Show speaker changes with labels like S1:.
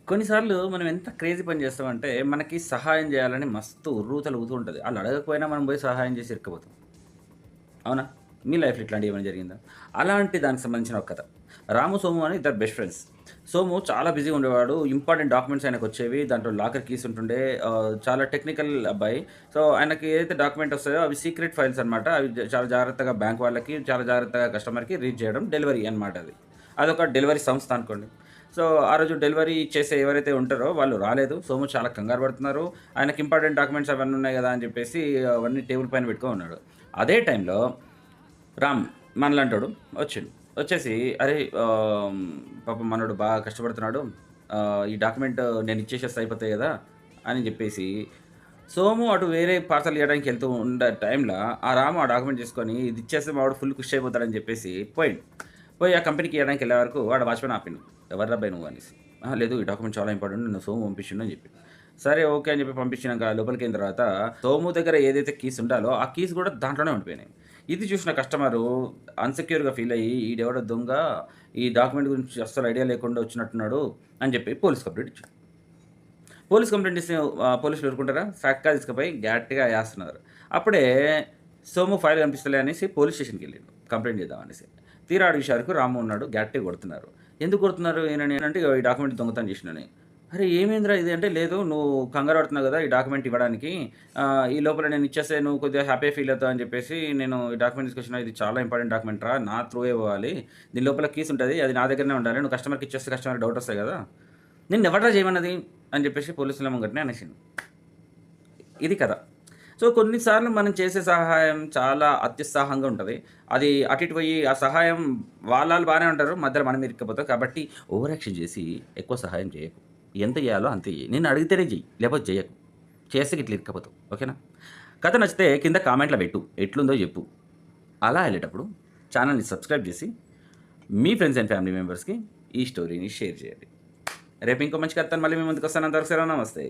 S1: కొన్నిసార్లు మనం ఎంత క్రేజీ పని చేస్తామంటే, మనకి సహాయం చేయాలని మస్తు ఉర్రూతలూగుతూ ఉంటది. ఆళ్ళు అడగకపోయినా మనం పోయి సహాయం చేసి ఇరుక్కపోతాం. అవునా? మీ లైఫ్‌లో ఇట్లాంటియేమైనా జరిగిందా? అలాంటి దానికి సంబంధించిన ఒక కథ. రాము, సోము అని ఇద్దరు బెస్ట్ ఫ్రెండ్స్. సోము చాలా బిజీగా ఉండేవాడు. ఇంపార్టెంట్ డాక్యుమెంట్స్ ఆయనకొచ్చేవి. దాంట్లో లాకర్ కీస్ ఉంటుండే. చాలా టెక్నికల్ అబ్బాయి. సో, ఆయనకి ఏదైతే డాక్యుమెంట్ వస్తాయో అవి సీక్రెట్ ఫైల్స్ అనమాట. అవి చాలా జాగ్రత్తగా బ్యాంక్ వాళ్ళకి, చాలా జాగ్రత్తగా కస్టమర్‌కి రీచ్ చేయడం డెలివరీ అనమాట అది. అదొక డెలివరీ సంస్థ అనుకోండి. సో, ఆ రోజు డెలివరీ చేసే ఎవరైతే ఉంటారో వాళ్ళు రాలేదు. సోము చాలా కంగారు పడుతున్నారు. ఆయనకి ఇంపార్టెంట్ డాక్యుమెంట్స్ అవన్నీ ఉన్నాయి గదా! అని చెప్పేసి అవన్నీ టేబుల్ పైన పెట్టుకొని ఉన్నాడు. అదే టైంలో రామ్ మనలాంటోడు వచ్చిండు. వచ్చేసి "అరే! పాపం మనోడు బాగా కష్టపడుతున్నాడు. ఈ డాక్యుమెంట్ నేను ఇచ్చేసేస్తే అయిపోతాయి గదా!" అని జెప్పేసి సోము అటు వేరే పార్సెల్ ఇయ్యడానికి ఎళ్తూ ఉండే టైంల ఆ రాము ఆ డాక్యుమెంట్ తీసుకొని ఇది ఇచ్చేస్తే మా వాడు ఫుల్ ఖుషి అయిపోతాడని జెప్పేసి పోయిండు. పోయి ఆ కంపెనీకి ఇయ్యడానికి ఎళ్ళే వరకు వాడు వాచ్‌మెన్ ఆపిండు. "ఎవర్రబ్బాయి నువ్వు" అనేసి. "అహా! లేదు ఈ డాక్యుమెంట్ చాలా ఇంపార్టెంట్. నన్ను సోము పంపించిండు" అని జెప్పిండు. సరే ఓకే అని జెప్పి పంపించినంక లోపలికెళ్ళిన తర్వాత సోము దగ్గర ఏదైతే కీస్ ఉండాలో ఆ కీస్ గూడా దాంట్లోనే ఉండిపోయినాయి. ఇది చూసిన కస్టమరు అన్‌సెక్యూర్‌గా ఫీల్ అయ్యి, ఈడెవడో దొంగ, ఈ డాక్యుమెంట్ గురించి అస్సలు ఐడియా లేకుండా వచ్చినట్టున్నాడు అని చెప్పి పోలీస్ కంప్లెయింట్ ఇచ్చాడు. పోలీస్ కంప్లెయింట్ ఇస్తే పోలీసులు ఊరుకుంటారా? సక్కా తీసుకుపోయి గట్టిగా ఏస్తున్నారు. అప్పుడే సోము ఫైల్ కనిపిస్తలే అనేసి పోలీస్ స్టేషన్‌కెళ్ళిండు కంప్లెయింట్ చేద్దామనేసి. తీరా ఆడ చూసేవరకు రాము ఉన్నాడు. గట్టిగా కొడుతున్నారు. ఎందుకు కొడుతున్నారు ఈయనని అంటే, "ఈ డాక్యుమెంట్ దొంగతనం చేసిండని." "అరే! ఏమైందిరా ఇది" అంటే, "లేదు నువ్వు కంగారు పడుతున్నావు కదా! ఈ డాక్యుమెంట్ ఇవ్వడానికి. ఈ లోపల నేను ఇచ్చేస్తే నువ్వు కొద్దిగా హ్యాపీగా ఫీల్ అవుతావు అని చెప్పేసి నేను ఈ డాక్యుమెంట్ తీసుకొచ్చిన. ఇది చాలా ఇంపార్టెంట్ డాక్యుమెంట్ రా. నా త్రూయే పోవాలి. దీని లోపల కీస్ ఉంటది. అది నా దగ్గరనే ఉండాలి. నువ్వు కస్టమర్‌కి ఇచ్చేస్తే కస్టమర్‌కి డౌట్ వస్తాయి కదా! నిన్నెవడ్రా చేయమన్నది" అని చెప్పేసి పోలీసుల ముంగటనే అనేసిండు. ఇది కథ. సో, కొన్ని సార్లు మనం చేసే సహాయం చాలా అత్యుత్సాహంగా ఉంటది. అది అటు ఇటు పోయి ఆ సహాయం వాళ్ళాళ్ళు బానే ఉంటారు. మధ్యలో మనం ఇరుక్కపోతాం. కాబట్టి ఓవర్ యాక్షన్ చేసి ఎక్కువ సహాయం చేయకు. ఎంత చేయాలో అంతే చెయ్యి. నిన్ను అడిగితేనే చెయ్యి. లేకపోతే చెయ్యకు. చేస్తే గిట్ల ఇరుక్కపోతావు. ఓకేనా? కథ నచ్చితే కింద కామెంట్‌లో పెట్టు. ఎట్లుందో జెప్పు. అలా ఎళ్ళేటప్పుడు ఛానెల్‌ని సబ్స్క్రైబ్ జేసి, మీ ఫ్రెండ్స్ అండ్ ఫ్యామిలీ మెంబర్స్‌కి ఈ స్టోరీని షేర్ చేయండి. రేపు ఇంకో మంచి కథతో మళ్ళీ మీ ముందుకొస్తాను. అంతవరకు సెలవు. నమస్తే.